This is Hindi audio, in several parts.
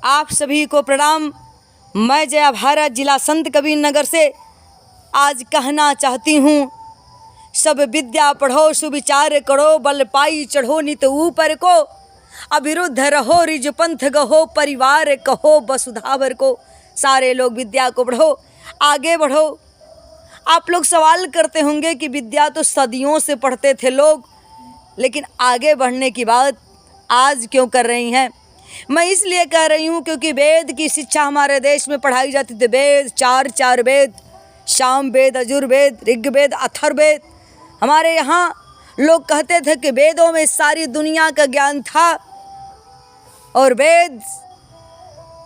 आप सभी को प्रणाम। मैं जया भारत जिला संत कबीर नगर से आज कहना चाहती हूँ, सब विद्या पढ़ो सुविचार करो, बल पाई चढ़ो नित ऊपर को, अविरुद्ध रहो रिज पंथ गहो, परिवार कहो वसुधावर को। सारे लोग विद्या को पढ़ो, आगे बढ़ो। आप लोग सवाल करते होंगे कि विद्या तो सदियों से पढ़ते थे लोग, लेकिन आगे बढ़ने की बात आज क्यों कर रही हैं? मैं इसलिए कह रही हूँ क्योंकि वेद की शिक्षा हमारे देश में पढ़ाई जाती थी। वेद चार वेद, साम वेद, यजुर्वेद, ऋग्वेद, अथर्ववेद। हमारे यहाँ लोग कहते थे कि वेदों में सारी दुनिया का ज्ञान था और वेद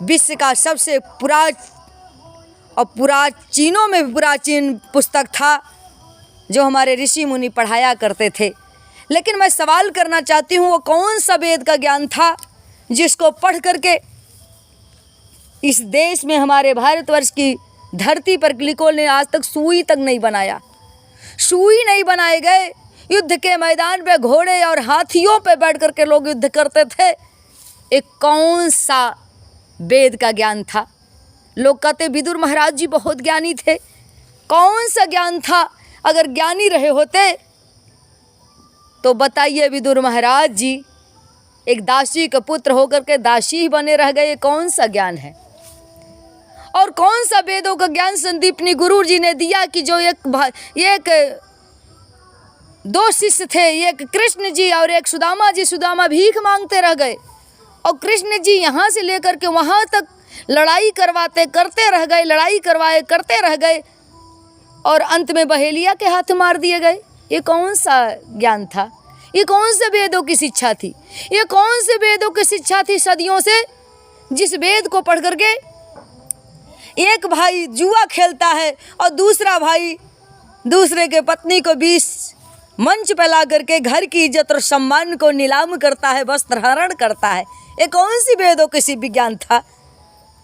विश्व का सबसे प्राचीनों में भी प्राचीन पुस्तक था जो हमारे ऋषि मुनि पढ़ाया करते थे। लेकिन मैं सवाल करना चाहती हूँ, वो कौन सा वेद का ज्ञान था जिसको पढ़ करके इस देश में हमारे भारतवर्ष की धरती पर लिखों ने आज तक सुई तक नहीं बनाया, सुई नहीं बनाए गए। युद्ध के मैदान पे घोड़े और हाथियों पे बैठ करके लोग युद्ध करते थे। एक कौन सा वेद का ज्ञान था? लोग कहते विदुर महाराज जी बहुत ज्ञानी थे। कौन सा ज्ञान था? अगर ज्ञानी रहे होते तो बताइए, विदुर महाराज जी एक दासी का पुत्र होकर के दासी ही बने रह गए। कौन सा ज्ञान है? और कौन सा वेदों का ज्ञान संदीपनी गुरु जी ने दिया कि जो एक दो शिष्य थे, एक कृष्ण जी और एक सुदामा जी। सुदामा भीख मांगते रह गए और कृष्ण जी यहाँ से लेकर के वहाँ तक लड़ाई करते रह गए, लड़ाई करते रह गए और अंत में बहेलिया के हाथ मार दिए गए। ये कौन सा ज्ञान था? ये कौन से वेदों की शिक्षा थी? ये कौन से वेदों की शिक्षा थी सदियों से, जिस वेद को पढ़ करके एक भाई जुआ खेलता है और दूसरा भाई दूसरे के पत्नी को बीच मंच पे ला करके घर की इज्जत और सम्मान को नीलाम करता है, वस्त्रहरण करता है। ये कौन सी वेदों की विज्ञान था?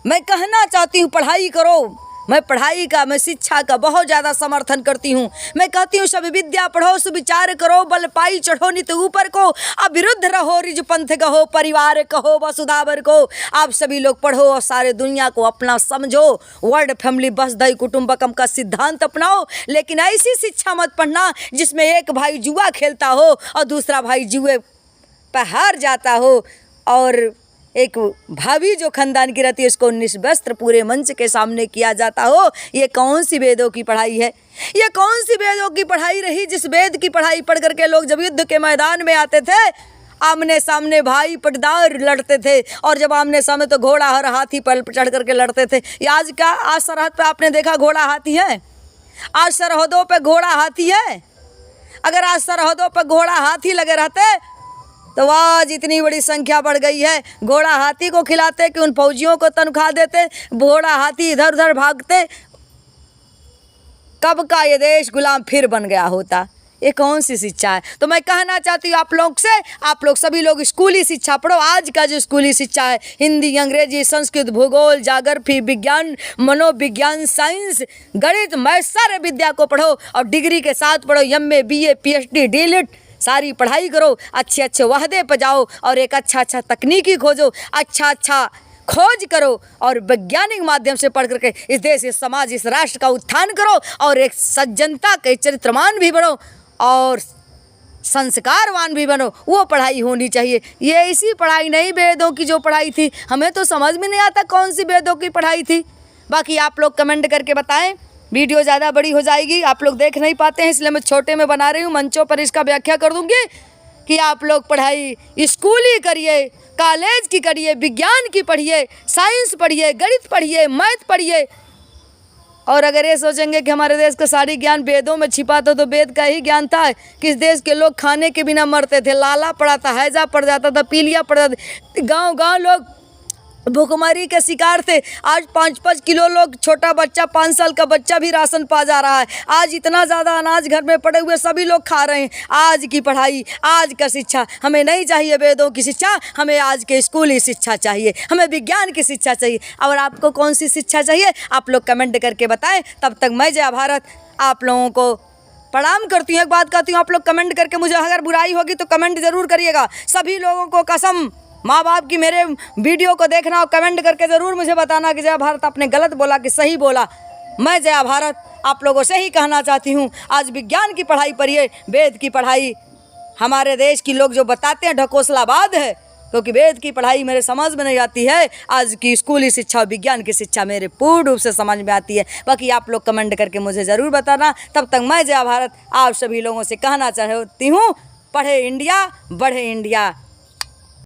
मैं कहना चाहती हूँ, पढ़ाई करो। मैं पढ़ाई का, मैं शिक्षा का बहुत ज़्यादा समर्थन करती हूँ। मैं कहती हूँ सब विद्या पढ़ो सुविचार करो, बल पाई चढ़ो नित ऊपर को, अविरुद्ध रहो रिज पंथ कहो, परिवार कहो वसुधावर को। आप सभी लोग पढ़ो और सारे दुनिया को अपना समझो। वर्ड फैमिली वसुधैव कुटुंबकम का सिद्धांत अपनाओ। लेकिन ऐसी शिक्षा मत पढ़ना जिसमें एक भाई जुआ खेलता हो और दूसरा भाई जुए पर हार जाता हो और एक भाभी जो खानदान की रहती है उसको निष्वस्त्र पूरे मंच के सामने किया जाता हो। ये कौन सी वेदों की पढ़ाई है? ये कौन सी वेदों की पढ़ाई रही जिस वेद की पढ़ाई पढ़ करके लोग जब युद्ध के मैदान में आते थे, आमने सामने भाई पटदार लड़ते थे और जब आमने सामने तो घोड़ा और हाथी पर चढ़ करके लड़ते थे। आज सरहद पे आपने देखा घोड़ा हाथी है? आज सरहदों पे घोड़ा हाथी है? अगर आज सरहदों पर घोड़ा हाथी लगे रहते तो आज इतनी बड़ी संख्या बढ़ गई है। घोड़ा हाथी को खिलाते कि उन फौजियों को तनख्वाह देते, घोड़ा हाथी इधर उधर भागते, कब का ये देश गुलाम फिर बन गया होता। ये कौन सी शिक्षा है? तो मैं कहना चाहती हूँ आप लोग से, आप लोग सभी लोग स्कूली शिक्षा पढ़ो। आज का जो स्कूली शिक्षा है, हिंदी, अंग्रेजी, संस्कृत, भूगोल, ज्योग्राफी, विज्ञान, मनोविज्ञान, साइंस, गणित, मैथ, सारे विद्या को पढ़ो और डिग्री के साथ पढ़ो। MA, BA, PhD, DLED सारी पढ़ाई करो। अच्छे अच्छे वहदे पर जाओ और एक अच्छा तकनीकी खोजो, अच्छा खोज करो और वैज्ञानिक माध्यम से पढ़ करके इस देश, इस समाज, इस राष्ट्र का उत्थान करो और एक सज्जनता के चरित्रमान भी बनो और संस्कारवान भी बनो। वो पढ़ाई होनी चाहिए। ये ऐसी पढ़ाई नहीं वेदों की जो पढ़ाई थी। हमें तो समझ में नहीं आता कौन सी वेदों की पढ़ाई थी। बाकी आप लोग कमेंट करके बताएं। वीडियो ज़्यादा बड़ी हो जाएगी, आप लोग देख नहीं पाते हैं, इसलिए मैं छोटे में बना रही हूँ। मंचों पर इसका व्याख्या कर दूँगी कि आप लोग पढ़ाई स्कूली करिए, कॉलेज की करिए, विज्ञान की पढ़िए, साइंस पढ़िए, गणित पढ़िए, मैथ पढ़िए। और अगर ये सोचेंगे कि हमारे देश का सारी ज्ञान वेदों में छिपा था, तो वेद का ही ज्ञान था कि इस देश के लोग खाने के बिना मरते थे। लाला पड़ा था, हैजा पड़ जाता था, पीलिया पड़ जाता था। गाँव लोग भूखमरी के शिकार थे। आज 5-5 किलो लोग, छोटा बच्चा 5 साल का बच्चा भी राशन पा जा रहा है। आज इतना ज़्यादा अनाज घर में पड़े हुए सभी लोग खा रहे हैं। आज की पढ़ाई, आज का शिक्षा हमें नहीं चाहिए वेदों की शिक्षा, हमें आज के स्कूली शिक्षा चाहिए, हमें विज्ञान की शिक्षा चाहिए। और आपको कौन सी शिक्षा चाहिए आप लोग कमेंट करके बताएं। तब तक मैं जया भारत आप लोगों को प्रणाम करती हूँ। एक बात कहती हूँ, आप लोग कमेंट करके मुझे अगर बुराई होगी तो कमेंट ज़रूर करिएगा। सभी लोगों को कसम माँ बाप की मेरे वीडियो को देखना और कमेंट करके ज़रूर मुझे बताना कि जय भारत आपने गलत बोला कि सही बोला। मैं जय भारत आप लोगों से ही कहना चाहती हूँ, आज विज्ञान की पढ़ाई पढ़िए, वेद की पढ़ाई हमारे देश की लोग जो बताते हैं ढकोसलाबाद है, क्योंकि वेद की पढ़ाई मेरे समझ में नहीं आती है। आज की स्कूली शिक्षा और विज्ञान की शिक्षा मेरे पूर्ण रूप से समझ में आती है। बाकी आप लोग कमेंट करके मुझे ज़रूर बताना। तब तक मैं जय भारत आप सभी लोगों से कहना चाहती हूँ, पढ़े इंडिया बढ़े इंडिया।